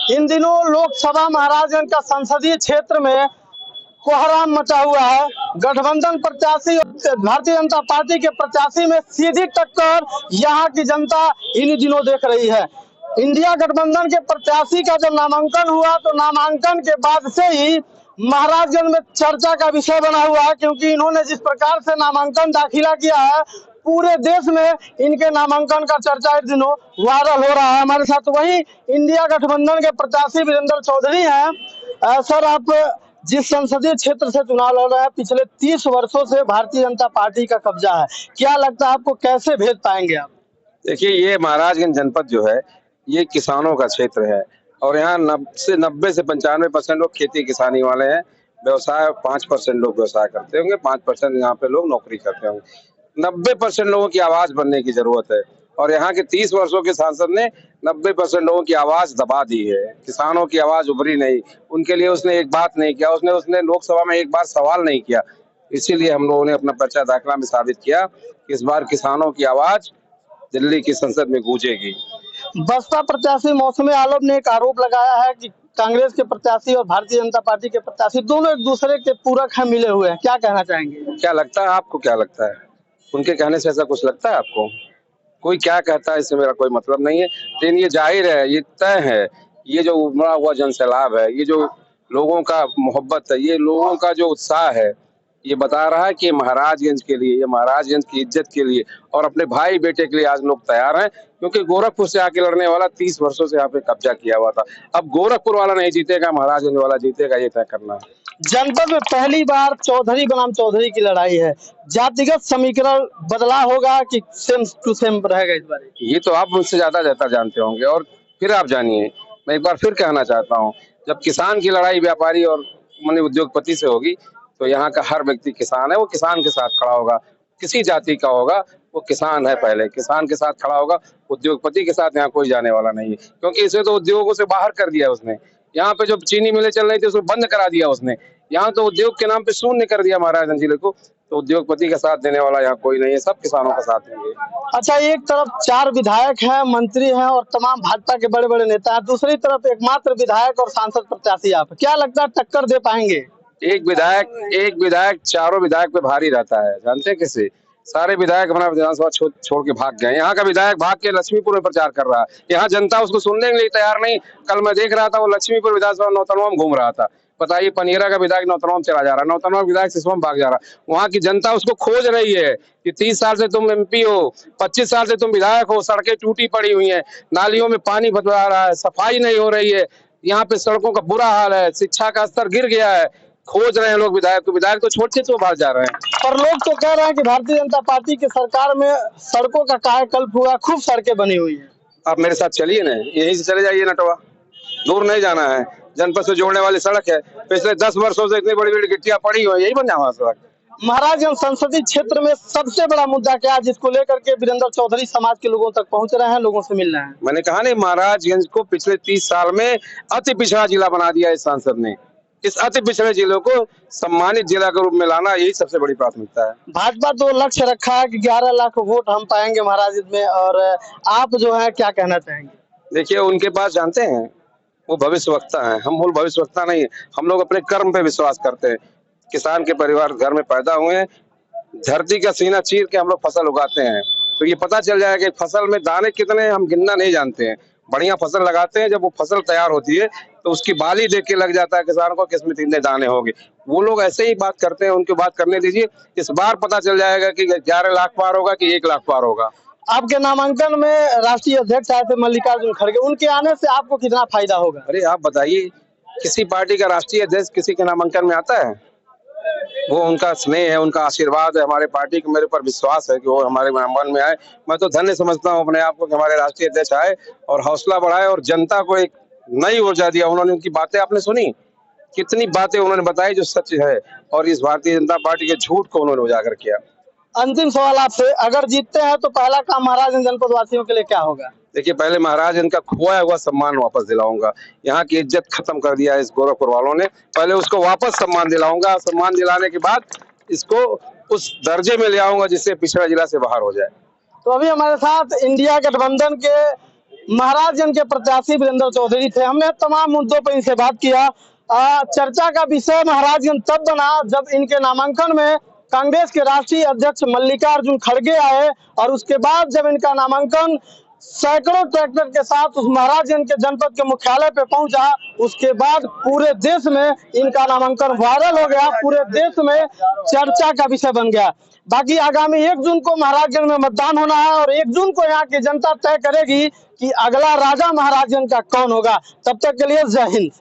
इन दिनों लोकसभा महाराजगंज का संसदीय क्षेत्र में कोहराम मचा हुआ है। गठबंधन प्रत्याशी और भारतीय जनता पार्टी के प्रत्याशी में सीधी टक्कर यहाँ की जनता इन दिनों देख रही है। इंडिया गठबंधन के प्रत्याशी का जब नामांकन हुआ तो नामांकन के बाद से ही महाराजगंज में चर्चा का विषय बना हुआ है, क्योंकि इन्होंने जिस प्रकार से नामांकन दाखिला किया है पूरे देश में इनके नामांकन का चर्चा इस दिनों वायरल हो रहा है। हमारे साथ वही इंडिया गठबंधन के प्रत्याशी वीरेंद्र चौधरी हैं। सर, आप जिस संसदीय क्षेत्र से चुनाव लड़ रहे हैं, पिछले 30 वर्षों से भारतीय जनता पार्टी का कब्जा है, क्या लगता है आपको, कैसे भेज पाएंगे आप? देखिए, ये महाराजगंज जनपद जो है ये किसानों का क्षेत्र है और यहाँ 90 से 95% लोग खेती किसानी वाले हैं। व्यवसाय 5% लोग व्यवसाय करते होंगे, 5% यहाँ पे लोग नौकरी करते होंगे। 90% लोगों की आवाज बनने की जरूरत है और यहाँ के 30 वर्षों के सांसद ने 90% लोगों की आवाज दबा दी है। किसानों की आवाज उभरी नहीं, उनके लिए उसने एक बात नहीं किया, उसने लोकसभा में एक बार सवाल नहीं किया। इसीलिए हम लोगों ने अपना पर्चा दाखिला में साबित किया कि इस बार किसानों की आवाज दिल्ली की संसद में गूंजेगी। बसपा प्रत्याशी मौसमी आलम ने एक आरोप लगाया है कि कांग्रेस के प्रत्याशी और भारतीय जनता पार्टी के प्रत्याशी दोनों एक दूसरे के पूरक हैं, मिले हुए हैं, क्या कहना चाहेंगे? क्या लगता है आपको, क्या लगता है? उनके कहने से ऐसा कुछ लगता है आपको? कोई क्या कहता है इससे मेरा कोई मतलब नहीं है, लेकिन ये जाहिर है, ये तय है, ये जो उमड़ा हुआ जनसैलाब है, ये जो लोगों का मोहब्बत है, ये लोगों का जो उत्साह है, ये बता रहा है कि महाराजगंज के लिए, ये महाराजगंज की इज्जत के लिए और अपने भाई बेटे के लिए आज लोग तैयार हैं। क्योंकि गोरखपुर से आके लड़ने वाला 30 वर्षों से यहाँ पे कब्जा किया हुआ था। अब गोरखपुर वाला नहीं जीतेगा, महाराजगंज वाला जीतेगा, ये तय करना है। जनपद में पहली बार चौधरी बनाम चौधरी की लड़ाई है। जातिगत समीकरण बदला होगा कि सेम टू सेम रहेगा इस बार? ये तो आप मुझसे ज्यादा बेहतर जानते होंगे और फिर आप जानिए। मैं एक बार फिर कहना चाहता हूँ, जब किसान की लड़ाई व्यापारी और उद्योगपति से होगी तो यहाँ का हर व्यक्ति किसान है, वो किसान के साथ खड़ा होगा। किसी जाति का होगा, वो किसान है, पहले किसान के साथ खड़ा होगा। उद्योगपति के साथ यहाँ कोई जाने वाला नहीं है, क्योंकि इसे तो उद्योगों से बाहर कर दिया उसने। यहाँ पे जो चीनी मिलें चल रही थी उसको बंद करा दिया उसने। यहाँ तो उद्योग के नाम पे शून्य कर दिया महाराजगंज जिले को। तो उद्योगपति का साथ देने वाला यहाँ कोई नहीं है, सब किसानों का साथ देंगे। अच्छा, एक तरफ 4 विधायक हैं, मंत्री हैं और तमाम भाजपा के बड़े बड़े नेता हैं, दूसरी तरफ एकमात्र विधायक और सांसद प्रत्याशी आप, क्या लगता है टक्कर दे पाएंगे? एक विधायक चारों विधायक पे भारी रहता है। जानते हैं किसे? सारे विधायक अपना विधानसभा छोड़ के भाग गए। यहाँ का विधायक भाग के लक्ष्मीपुर में प्रचार कर रहा है। यहाँ जनता उसको सुनने के लिए तैयार नहीं। कल मैं देख रहा था, वो लक्ष्मीपुर विधानसभा नौतनवा में घूम रहा था। बताइए, पनियरा का विधायक नौतनवा में चला जा रहा है, नौतनवा विधायक सिसवा में भाग जा रहा है। वहाँ की जनता उसको खोज रही है कि 30 साल से तुम MP हो, 25 साल से तुम विधायक हो, सड़कें टूटी पड़ी हुई है, नालियों में पानी भटका रहा है, सफाई नहीं हो रही है, यहाँ पे सड़कों का बुरा हाल है, शिक्षा का स्तर गिर गया है। खोज रहे हैं लोग विधायक को, विधायक तो छोड़ के तो भाग जा रहे हैं। पर लोग तो कह रहे हैं कि भारतीय जनता पार्टी की सरकार में सड़कों का कायाकल्प हुआ, खूब सड़कें बनी हुई हैं। आप मेरे साथ चलिए ना, यहीं से चले जाइए नटवा, दूर नहीं जाना है। जनपद से जोड़ने वाली सड़क है, पिछले 10 वर्षों से इतनी बड़ी बड़ी गिट्टियां पड़ी हुई, यही बन जावा सड़क। महाराजगंज संसदीय क्षेत्र में सबसे बड़ा मुद्दा क्या है जिसको लेकर के वीरेंद्र चौधरी समाज के लोगों तक पहुंच रहे हैं, लोगों से मिल रहे हैं? मैंने कहा नहीं, महाराजगंज को पिछले 30 साल में अति पिछड़ा जिला बना दिया इस सांसद ने। इस अति पिछड़े जिलों को सम्मानित जिला के रूप में लाना, यही सबसे बड़ी प्राथमिकता है। भाजपा तो लक्ष्य रखा है कि 11 लाख वोट हम पाएंगे महाराजगंज में, और आप जो है क्या कहना चाहेंगे? देखिए, उनके पास जानते हैं वो भविष्यवक्ता है, हम मूल भविष्यवक्ता नहीं है। हम लोग अपने कर्म पे विश्वास करते हैं। किसान के परिवार घर में पैदा हुए हैं, धरती का सीना चीर के हम लोग फसल उगाते हैं, तो ये पता चल जाएगा कि फसल में दाने कितने हम गिनना नहीं जानते हैं। बढ़िया फसल लगाते हैं, जब वो फसल तैयार होती है तो उसकी बाली देख के लग जाता है किसान को किसमें कितने दाने होंगे। वो लोग ऐसे ही बात करते हैं, उनकी बात करने दीजिए। इस बार पता चल जाएगा कि 11 लाख पार होगा कि 1 लाख पार होगा। आपके नामांकन में राष्ट्रीय अध्यक्ष आए थे मल्लिकार्जुन खड़गे, उनके आने से आपको कितना फायदा होगा? अरे आप बताइए, किसी पार्टी का राष्ट्रीय अध्यक्ष किसी के नामांकन में आता है? वो उनका स्नेह है, उनका आशीर्वाद है, हमारे पार्टी का मेरे ऊपर विश्वास है कि वो हमारे नामांकन में आए। मैं तो धन्य समझता हूँ अपने आप को कि हमारे राष्ट्रीय अध्यक्ष आए और हौसला बढ़ाए और जनता को एक नई ऊर्जा दिया। उन्होंने उनकी बातें आपने सुनी, कितनी बातें उन्होंने बताई जो सच है, और इस भारतीय जनता पार्टी के झूठ को उन्होंने उजागर किया। अंतिम सवाल आपसे, अगर जीतते हैं तो पहला काम महाराजगंज जनपद वासियों के लिए क्या होगा? देखिए, पहले महाराजगंज का खोया हुआ सम्मान वापस दिलाऊंगा। यहाँ की इज्जत खत्म कर दिया है इस गोरखपुर वालों ने, पहले उसको वापस सम्मान दिलाऊंगा। सम्मान दिलाने के बाद इसको उस दर्जे में ले आऊंगा जिससे पिछड़ा जिला से बाहर हो जाए। तो अभी हमारे साथ इंडिया गठबंधन के महाराजगंज के प्रत्याशी वीरेंद्र चौधरी थे। हमने तमाम मुद्दों पर इनसे बात किया। चर्चा का विषय महाराजगंज तब बना जब इनके नामांकन में कांग्रेस के राष्ट्रीय अध्यक्ष मल्लिकार्जुन खड़गे आए और उसके बाद जब इनका नामांकन सैकड़ों ट्रैक्टर के साथ उस महाराजगंज के जनपद के मुख्यालय पे पहुंचा, उसके बाद पूरे देश में इनका नामांकन वायरल हो गया, पूरे देश में चर्चा का विषय बन गया। बाकी आगामी 1 जून को महाराजगंज में मतदान होना है और 1 जून को यहाँ की जनता तय करेगी कि अगला राजा महाराजगंज का कौन होगा। तब तक के लिए जय हिंद।